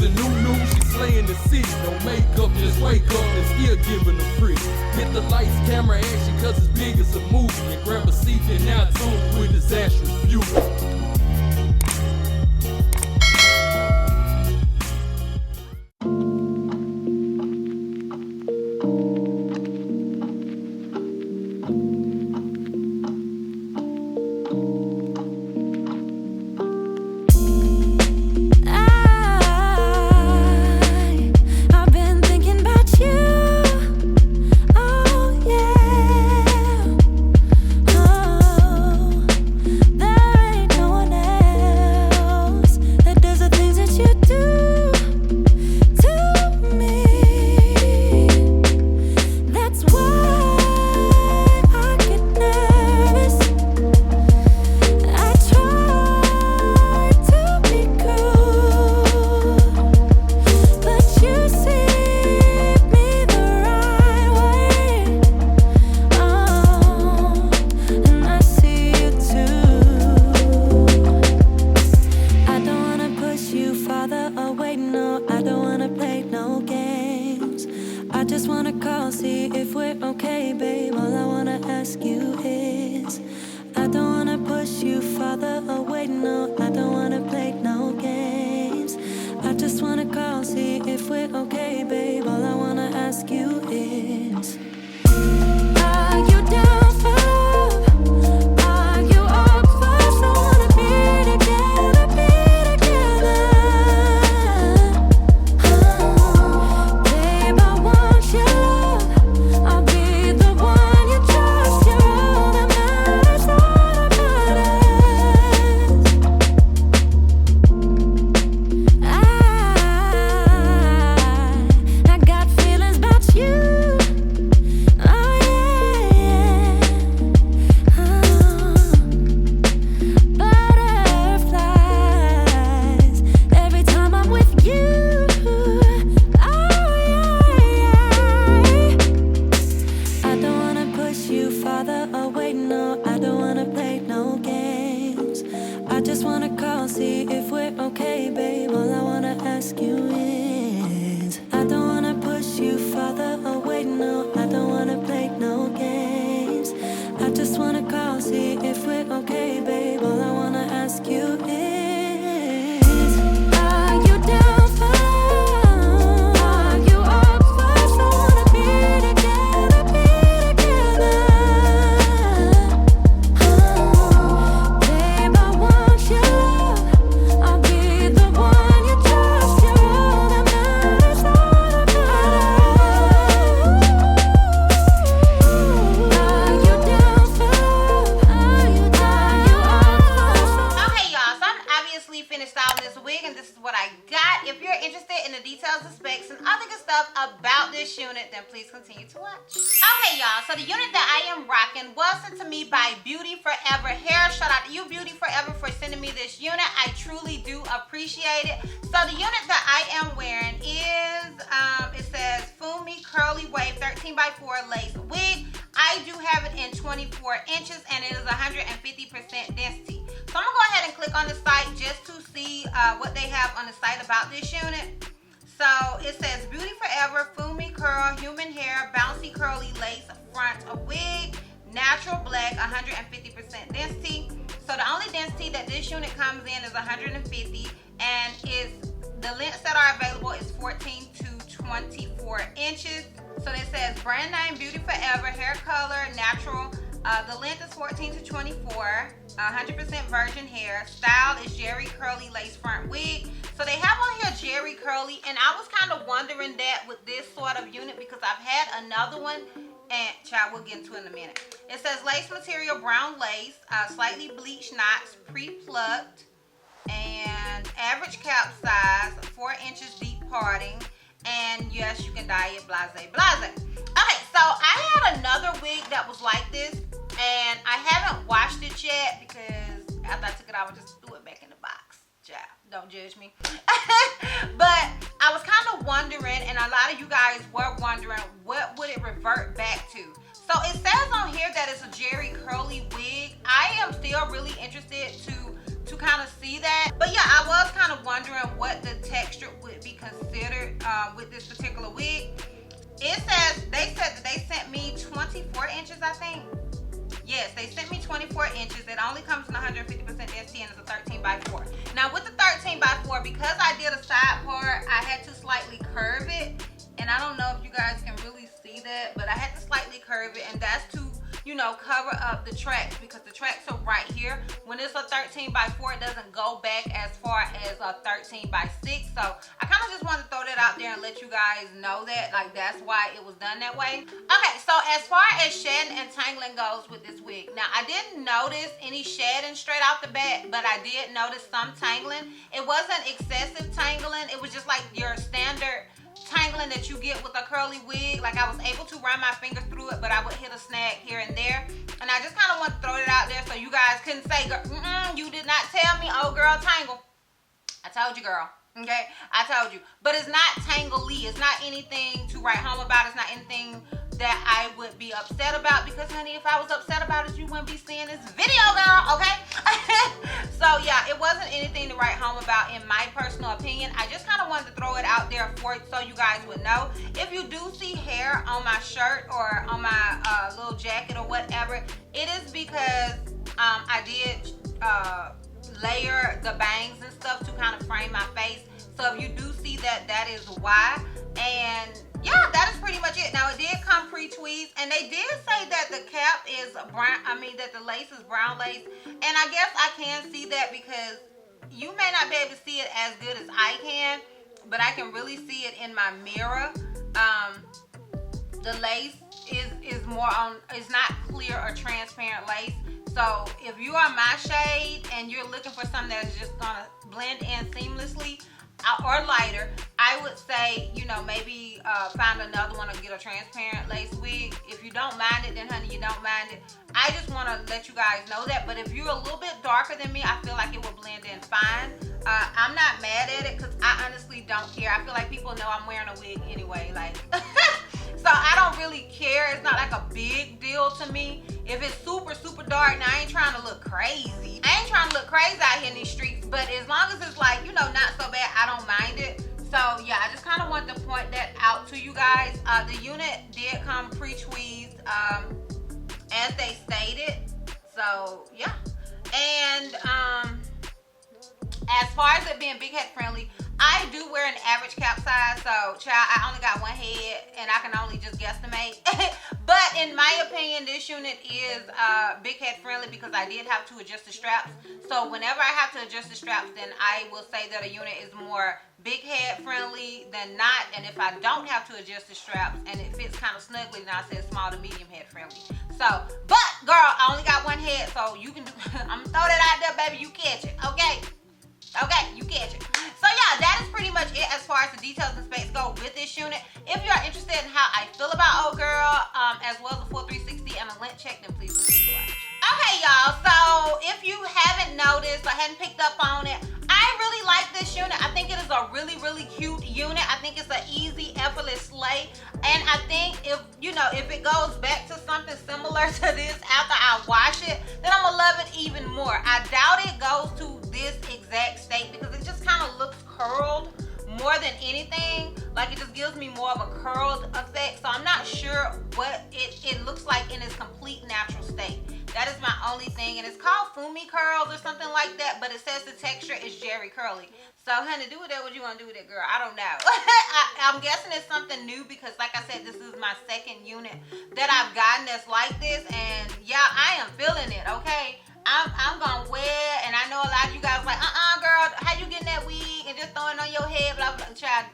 a new, she's slaying the city. No makeup, just wake up and still giving them pretty. Hit the lights, camera, action, cause it's big as a movie. And grab a seat and now tune with Disastrous Beauty. Please continue to watch. Okay, y'all, so the unit that I am rocking was sent to me by Beauty Forever Hair. Shout out to you, Beauty Forever, for sending me this unit. I truly do appreciate it. So the unit that I am wearing is, it says Fumi Curly Wave 13x4 Lace Wig. I do have it in 24 inches and it is 150% density. So I'm gonna go ahead and click on the site just to see what they have on the site about this unit. So it says Beauty Forever Fumi Curl Human Hair Bouncy Curly Lace Front Wig, Natural Black, 150% density. So the only density that this unit comes in is 150, and the lengths that are available is 14 to 24 inches. So it says brand name Beauty Forever hair color natural. The length is 14 to 24, 100% virgin hair. Style is Jerry Curly Lace Front Wig. So they have on here Jerry Curly, and I was kind of wondering that with this sort of unit because I've had another one, and child, we'll get into it in a minute. It says lace material, brown lace, slightly bleached knots, pre-plucked, and average cap size, 4 inches deep parting, and yes, you can dye it, blase, blase. Okay, so I had another wig that was like this, and I haven't washed it yet because after I took it out, I just threw it back in the box. Child, don't judge me. But I was kind of wondering, and a lot of you guys were wondering, what would it revert back to? So it says on here that it's a Jerry Curly wig. I am still really interested to kind of see that. But yeah, I was kind of wondering what the texture would be considered with this particular wig. It says, they said that they sent me 24 inches, I think. Yes, they sent me 24 inches. It only comes in 150% ST and it's a 13 by 4. Now with the 13 by 4, because I did a side part, I had to slightly curve it. And I don't know if you guys can really see that, but I had to slightly curve it, and that's to, you know, cover up the tracks, because the tracks are right here. When it's a 13 by 4, it doesn't go back as far as a 13 by 6. So I kind of just wanted to throw that out there and let you guys know that, like, that's why it was done that way. Okay, so as far as shedding and tangling goes with this wig, now I didn't notice any shedding straight off the bat, but I did notice some tangling. It wasn't excessive tangling. It was just like your standard tangling that you get with a curly wig. Like, I was able to run my fingers through it, but I would hit a snag here and there. And I just kind of want to throw it out there so you guys couldn't say, you did not tell me, oh girl, tangle. I told you, girl. Okay, I told you. But it's not tangly. It's not anything to write home about. It's not anything that I would be upset about, because honey, if I was upset about it, you wouldn't be seeing this video, girl. Okay. So yeah, it wasn't anything to write home about in my personal opinion. I just kind of wanted to throw it out there for so you guys would know. If you do see hair on my shirt or on my little jacket or whatever, it is because I did layer the bangs and stuff to kind of frame my face. So if you do see that, that is why. And yeah, that is pretty much it. Now, it did come pre-tweezed, and they did say that the cap is brown. I mean, that the lace is brown lace. And I guess I can see that, because you may not be able to see it as good as I can, but I can really see it in my mirror. The lace is more on, it's not clear or transparent lace. So if you are my shade and you're looking for something that's just gonna blend in seamlessly, or lighter, I would say, you know, maybe find another one or get a transparent lace wig. If you don't mind it, then honey, you don't mind it. I just want to let you guys know that. But if you're a little bit darker than me, I feel like it will blend in fine. I'm not mad at it, because I honestly don't care. I feel like people know I'm wearing a wig anyway, like so I don't really care. It's not like a big deal to me. If it's super, super dark, now I ain't trying to look crazy. I ain't trying to look crazy out here in these streets, but as long as it's like, you know, not so bad, I don't mind it. So yeah, I just kind of want to point that out to you guys. The unit did come pre-tweezed, as they stated. So yeah. And as far as it being big head friendly, I do wear an average cap size, so child, I only got one head and I can only just guesstimate. But in my opinion, this unit is big head friendly, because I did have to adjust the straps. So whenever I have to adjust the straps, then I will say that a unit is more big head friendly than not. And if I don't have to adjust the straps and it fits kind of snugly, then I say small to medium head friendly. So, but girl, I only got one head, so you can do, I'm gonna throw that out there, baby, you catch it, okay? Okay, you catch it. So yeah, that is pretty much it as far as the details and specs go with this unit. If you are interested in how I feel about old girl, as well as the full 360 and a lint check, then please continue to watch. Okay, y'all, so if you haven't noticed or hadn't picked up on it, I really like this unit. I think it is a really, really cute unit. I think it's an easy, effortless slay. And I think if, you know, if it goes back to something similar to this after I wash it, then I'm gonna love it even more. I doubt it goes to this exact state, because it just kind of looks curled more than anything. Like, it just gives me more of a curled effect. So I'm not sure what it looks like in its complete natural state. That is my only thing. And it's called Fumi Curls or something like that, but it says the texture is Jerry Curly. So honey, do with that what you want to do with it, girl. I don't know. I'm guessing it's something new, because like I said, this is my second unit that I've gotten that's like this. And yeah, I am feeling it, okay? I'm gonna wear, and I know a lot of you guys like, girl, how you getting that wig and just throwing it on your head, blah, blah, child,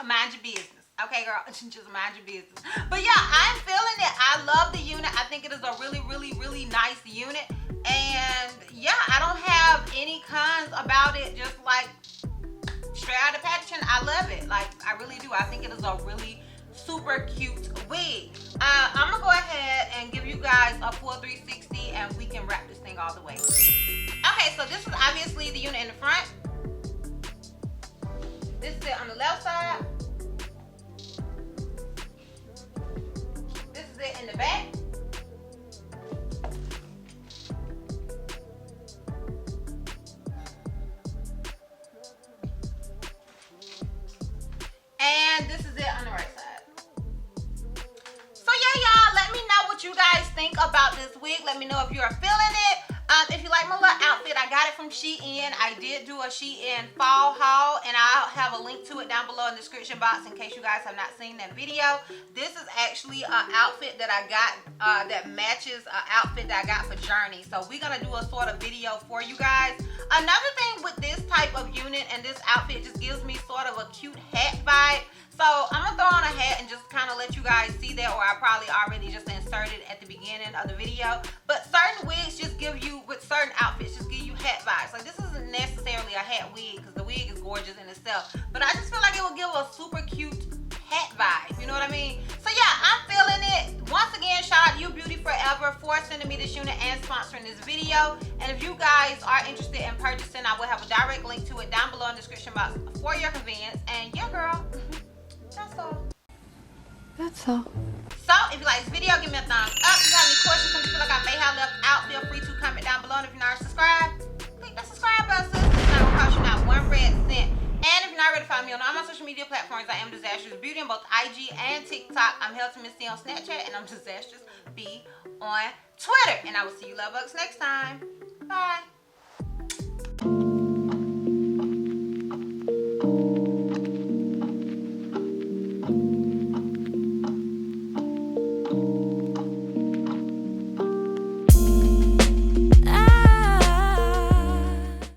mind your business. Okay, girl, just mind your business. But yeah, I'm feeling it. I love the unit. I think it is a really, really, really nice unit. And yeah, I don't have any cons about it. Just like straight out of the packaging, I love it. Like, I really do. I think it is a really super cute wig. I'm gonna go ahead and give you guys a full 360 and we can wrap this thing all the way. Okay, so this is obviously the unit in the front. This is it on the left side. This is it in the back. wig. Let me know if you're feeling it. If you like my little outfit, I got it from Shein. I did do a Shein fall haul, and I'll have a link to it down below in the description box in case you guys have not seen that video. This is actually an outfit that I got that matches an outfit that I got for Journey. So we're gonna do a sort of video for you guys. Another thing with this type of unit and this outfit just gives me sort of a cute hat vibe. So I'm gonna throw on a hat and just kind of let you guys see that, or I probably already just inserted at the beginning of the video. But certain wigs just give you, with certain outfits, just give you hat vibes. Like this isn't necessarily a hat wig because the wig is gorgeous in itself. But I just feel like it will give a super cute hat vibe. You know what I mean? So yeah, I'm feeling it. Once again, shout out to Beauty4Ever for sending me this unit and sponsoring this video. And if you guys are interested in purchasing, I will have a direct link to it down below in the description box for your convenience. And yeah, girl. That's all. That's all. So, if you like this video, give me a thumbs up. If you have any questions, something you feel like I may have left out, feel free to comment down below. And if you're not subscribed, click that subscribe button, sis. It's not gonna cost you not one red cent. And if you're not ready to follow me on all my social media platforms, I am Disastrous Beauty on both IG and TikTok. I'm Healthy Miss C on Snapchat, and I'm Disastrous B on Twitter. And I will see you love bugs next time. Bye.